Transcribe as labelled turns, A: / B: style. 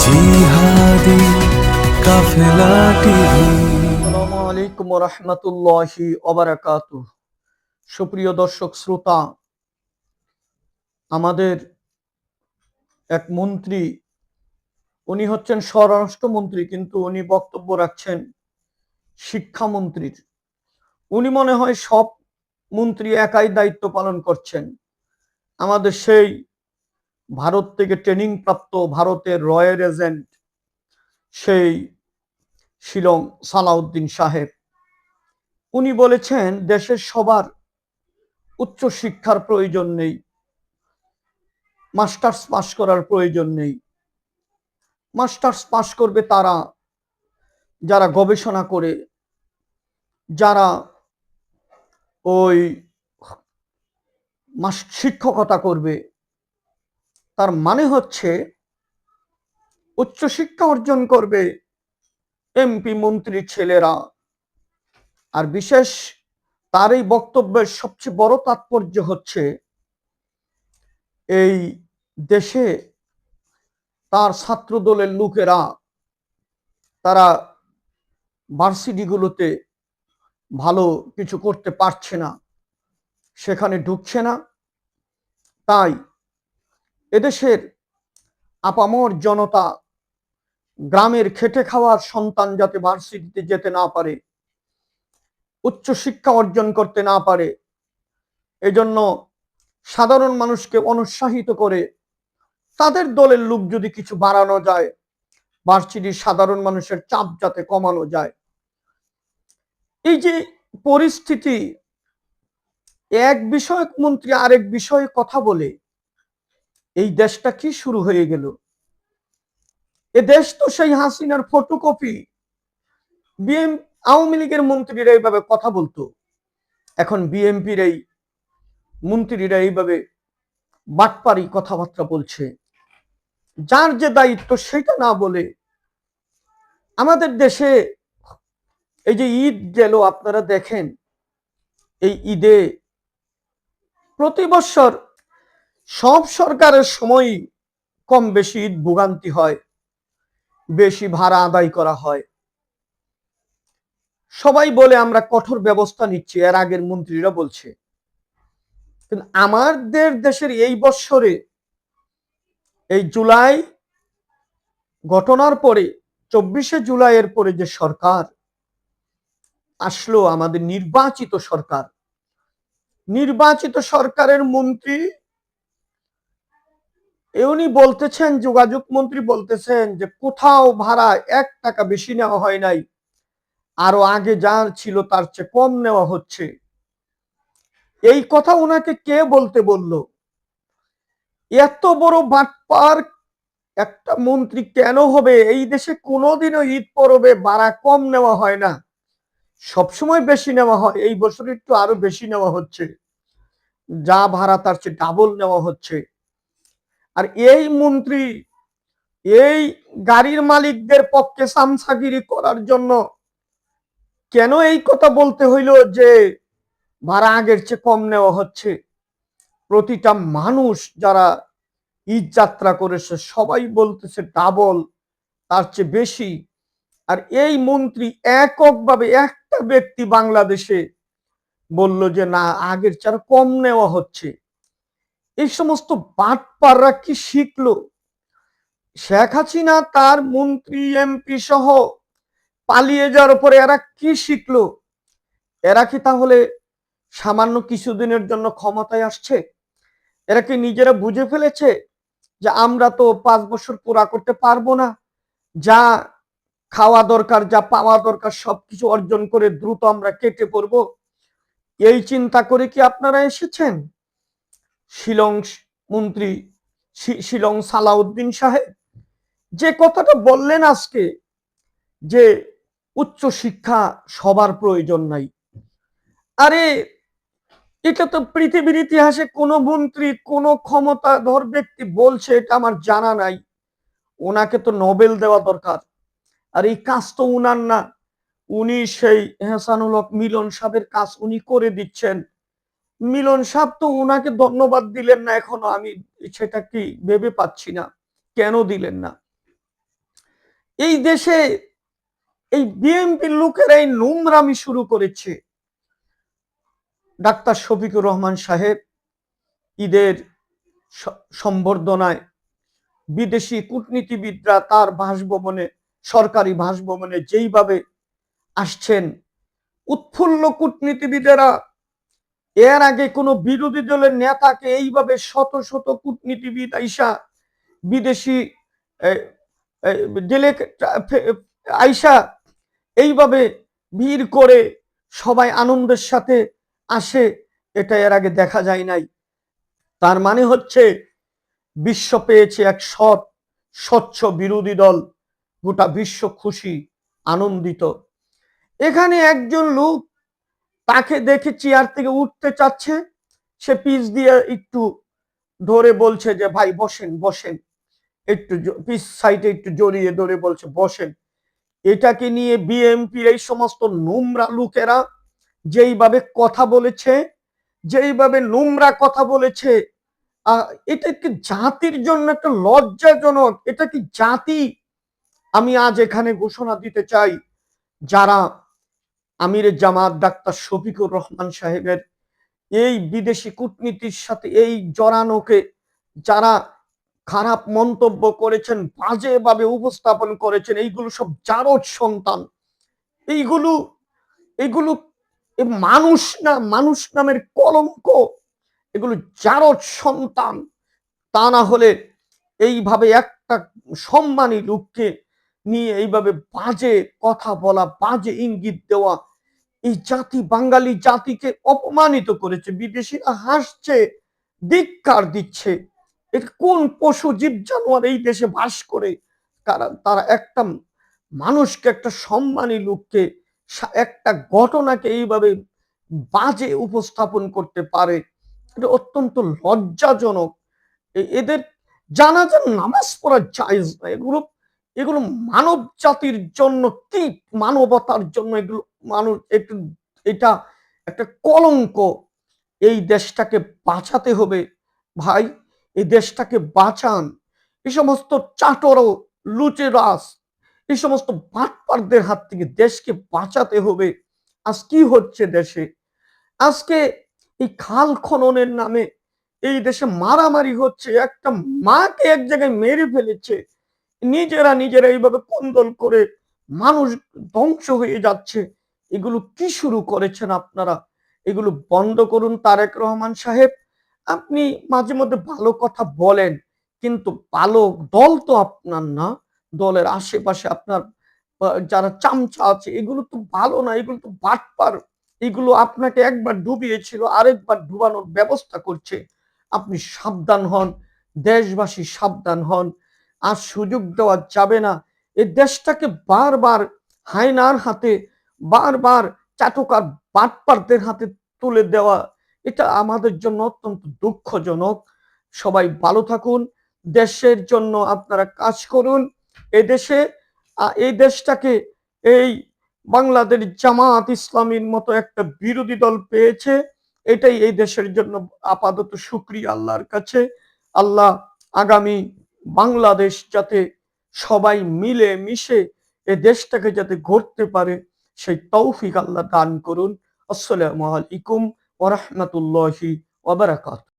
A: জিহাদি কাফেলা টিভি।
B: আসসালামু আলাইকুম ওয়া রাহমাতুল্লাহি ওয়া বারাকাতুহু। সুপ্রিয় দর্শক শ্রোতা, আমাদের এক মন্ত্রী, উনি হচ্ছেন স্বরাষ্ট্রমন্ত্রী, কিন্তু উনি বক্তব্য রাখছেন শিক্ষামন্ত্রীর। উনি মনে হয় সব মন্ত্রী একাই দায়িত্ব পালন করছেন। আমাদের সেই ভারত থেকে ট্রেনিং প্রাপ্ত ভারতের রয়্যাল এজেন্ট, সেই শিলং সালাউদ্দিন সাহেব, উনি বলেছেন দেশের সবার উচ্চ শিক্ষার প্রয়োজন নেই, মাস্টার্স পাস করার প্রয়োজন নেই। মাস্টার্স পাস করবে তারা যারা গবেষণা করে, যারা ওই শিক্ষকতা করবে। তার মানে হচ্ছে উচ্চশিক্ষা অর্জন করবে এমপি মন্ত্রীর ছেলেরা। আর বিশেষ তার এই বক্তব্যের সবচেয়ে বড় তাৎপর্য হচ্ছে, এই দেশে তার ছাত্র দলের লোকেরা তারা ভার্সিটিগুলোতে ভালো কিছু করতে পারছে না, সেখানে ঢুকছে না। তাই এদেশের আপামর জনতা, গ্রামের খেটে খাওয়ার সন্তান যাতে ভার্সিটিতে যেতে না পারে, উচ্চশিক্ষা অর্জন করতে না পারে, এজন্য সাধারণ মানুষকে অনুৎসাহিত করে তাদের দলের লোক যদি কিছু বাড়ানো যায়, ভার্সিটির সাধারণ মানুষের চাপ যাতে কমানো যায়। এই যে পরিস্থিতি, এক বিষয়ক মন্ত্রী আরেক বিষয়ে কথা বলে এই দেশটা কি শুরু হয়ে গেল? এ দেশ তো সেই হাসিনার ফটোকপি। আওয়ামী লীগের মন্ত্রীরা এইভাবে কথা বলতো, এখন বিএনপির এই মন্ত্রীরা এইভাবে বাটপারি কথাবার্তা বলছে। যার যে দায়িত্ব সেটা না বলে আমাদের দেশে এই যে ঈদ গেল, আপনারা দেখেন এই ঈদে প্রতি বছর সব সরকারের সময়ই কম বেশি ঈদ ভোগান্তি হয়, বেশি ভাড়া আদায় করা হয়। সবাই বলে আমরা কঠোর ব্যবস্থা নিচ্ছি, এর আগের মন্ত্রীরা বলছে। কিন্তু আমাদের দেশের এই বছরে এই জুলাই ঘটনার পরে, 24শে জুলাইয়ের পরে যে সরকার আসলো, আমাদের নির্বাচিত সরকার, নির্বাচিত সরকারের মন্ত্রী উনি বলতেছেন, যোগাযোগ মন্ত্রী বলতেছেন যে কোথাও ভাড়া 1 টাকা বেশি নেওয়া হয় নাই, আরো আগে যা ছিল তার চেয়ে কম নেওয়া হচ্ছে। এই কথা ওনাকে কে বলতে বলল? এত বড় বাটপার একটা মন্ত্রী কেন হবে? এই দেশে কোনোদিনও ঈদ পরবে ভাড়া কম নেওয়া হয় না, সবসময় বেশি নেওয়া হয়। এই বছর একটু আরো বেশি নেওয়া হচ্ছে, যা ভাড়া তার চেয়ে ডাবল নেওয়া হচ্ছে। আর এই মন্ত্রী এই গাড়ির মালিকদের পক্ষে সামসাগিরি করার জন্য কেন এই কথা বলতে হইল যে ভাড়া আগের চেয়ে কম নেওয়া হচ্ছে? প্রতিটা মানুষ যারা ঈদ যাত্রা করেছে সবাই বলতেছে ডাবল, তার চেয়ে বেশি। আর এই মন্ত্রী এককভাবে একটা ব্যক্তি বাংলাদেশে বলল যে না, আগের চেয়ে কম নেওয়া হচ্ছে। এই সমস্ত বাটপাররা কি শিখলো? শেখ হাসিনা তার মন্ত্রী এমপি সহ পালিয়ে যাওয়ার পরে এরা কি শিখলো? এরা কি তাহলে সামান্য কিছুদিনের জন্য ক্ষমতায় আসছে? এরা কি নিজেরা বুঝে ফেলেছে যে আমরা তো 5 বছর পুরা করতে পারবো না, যা খাওয়া দরকার, যা পাওয়া দরকার সবকিছু অর্জন করে দ্রুত আমরা কেটে পড়বো? এই চিন্তা করে কি আপনারা এসেছেন? শিলং মন্ত্রী, শিলং সালাউদ্দিন সাহেব যে কথাটা বললেন আজকে, যে উচ্চ শিক্ষা সবার প্রয়োজন নাই, আরে এটা তো পৃথিবীর ইতিহাসে কোনো মন্ত্রী, কোনো ক্ষমতাধর ব্যক্তি বলছে এটা আমার জানা নাই। ওনাকে তো নোবেল দেওয়া দরকার। আর এই কাজ তো উনার না, উনি সেই এহসানুল হক মিলন সাহেবের কাজ উনি করে দিচ্ছেন। মিলন সাহেব তো উনাকে ধন্যবাদ দিলেন না এখনো, আমি সেটা কি ভেবে পাচ্ছি না কেন দিলেন না। এই দেশে এই বিএনপির লোকেরা এই নোংরামি শুরু করেছে। ডাক্তার শফিকুর রহমান সাহেব ঈদের সম্বর্ধনায় বিদেশি কূটনীতিবিদরা তার বাসভবনে, সরকারি বাসভবনে যেইভাবে আসছেন, উৎফুল্ল কূটনীতিবিদেরা, এর আগে কোনো বিরোধী দলের নেতাকে এইভাবে শত শত কূটনীতিবিদ আইসা, বিদেশি আইসা এইভাবে ভিড় করে সবাই আনন্দের সাথে আসে, এটা এর আগে দেখা যায় নাই। তার মানে হচ্ছে বিশ্ব পেয়েছে এক স্বচ্ছ বিরোধী দল, গোটা বিশ্ব খুশি, আনন্দিত। এখানে একজন লোক, তাকে দেখে চেয়ার থেকে উঠতে চাচ্ছে, সে পিছ দিয়ে একটু ধরে বলছে যে ভাই বসেন বসেন, একটু পিছ সাইডে একটু জড়িয়ে ধরে বলছে বসেন। এটাকে নিয়ে বিএনপির এই সমস্ত নোংরা লোকেরা যেইভাবে কথা বলেছে, যেইভাবে নোংরা কথা বলেছে, এটা কি জাতির জন্য একটা লজ্জাজনক? এটা কি জাতি? আমি আজ এখানে ঘোষণা দিতে চাই, যারা আমিরে জামাত ডাক্তার শফিকুর রহমান সাহেবের এই বিদেশি কূটনীতির সাথে এই জড়ানোকে যারা খারাপ মন্তব্য করেছেন, বাজেভাবে উপস্থাপন করেছেন, এইগুলো সব জারজ সন্তান। এইগুলো এগুলো মানুষ না, মানুষ নামের কলঙ্ক। এগুলো জারজ সন্তান। তা না হলে এইভাবে একটা সম্মানী লোককে নিয়ে এইভাবে বাজে কথা বলা, বাজে ইঙ্গিত দেওয়া, এই জাতি, বাঙালি জাতিকে অপমানিত করেছে। বিদেশিরা হাসছে, ধিক্কার দিচ্ছে। কোন পশু জীব জানোয়ার এই দেশে বাস করে? তারা একটা মানুষকে, একটা সম্মানী লোককে, একটা ঘটনাকে এইভাবে বাজে উপস্থাপন করতে পারে? এটা অত্যন্ত লজ্জাজনক। এদের জানাজার নামাজ পড়া জায়েজ না। এগুলো এগুলো মানব জাতির জন্য, কি মানবতার জন্য এগুলো মানুষ একটু, এটা একটা কলঙ্ক। এই দেশটাকে বাঁচাতে হবে ভাই, এই দেশটাকে বাঁচান। এই সমস্ত চাটরো, লুটেরাস, এই সমস্ত বাটপারদের হাত থেকে দেশকে বাঁচাতে হবে। আজ কি হচ্ছে দেশে? আজকে এই খাল খননের নামে এই দেশে মারামারি হচ্ছে, একটা মাকে এক জায়গায় মেরে ফেলেছে, নিজেরা এইভাবে কোন্দল করে মানুষ ধ্বংস হয়ে যাচ্ছে। এগুলো কি শুরু করেছেন আপনারা? এগুলো বন্ধ করুন। তারেক রহমান সাহেব, আপনি মাঝে মধ্যে ভালো কথা বলেন, কিন্তু ভালো দল তো আপনার না। দলের আশেপাশে আপনার যারা চামচা আছে, এগুলো তো ভালো না, এগুলো তো বাটপার। এগুলো আপনাকে একবার ডুবিয়েছিল, আরেকবার ডুবানোর ব্যবস্থা করছে। আপনি সাবধান হন, দেশবাসী সাবধান হন। আর সুযোগ দেওয়া যাবে না। এই দেশটাকে বারবার হায়নার হাতে, বারবার চাটুকার বাটপারদের হাতে তুলে দেওয়া, এটা আমাদের জন্য অত্যন্ত দুঃখজনক। সবাই ভালো থাকুন, দেশের জন্য আপনারা কাজ করুন। এদেশে এই দেশটাকে এই বাংলাদেশ জামাত ইসলামীর মতো একটা বিরোধী দল পেয়েছে, এটাই এই দেশের জন্য আপাতত শুকরিয়া আল্লাহর কাছে। আল্লাহ আগামী বাংলাদেশ যাতে সবাই মিলে মিশে এ দেশটাকে যাতে গড়তে পারে, সেই তৌফিক আল্লাহ দান করুন। আসসালামু আলাইকুম ওয়া রাহমাতুল্লাহি ওয়া বারাকাতুহু।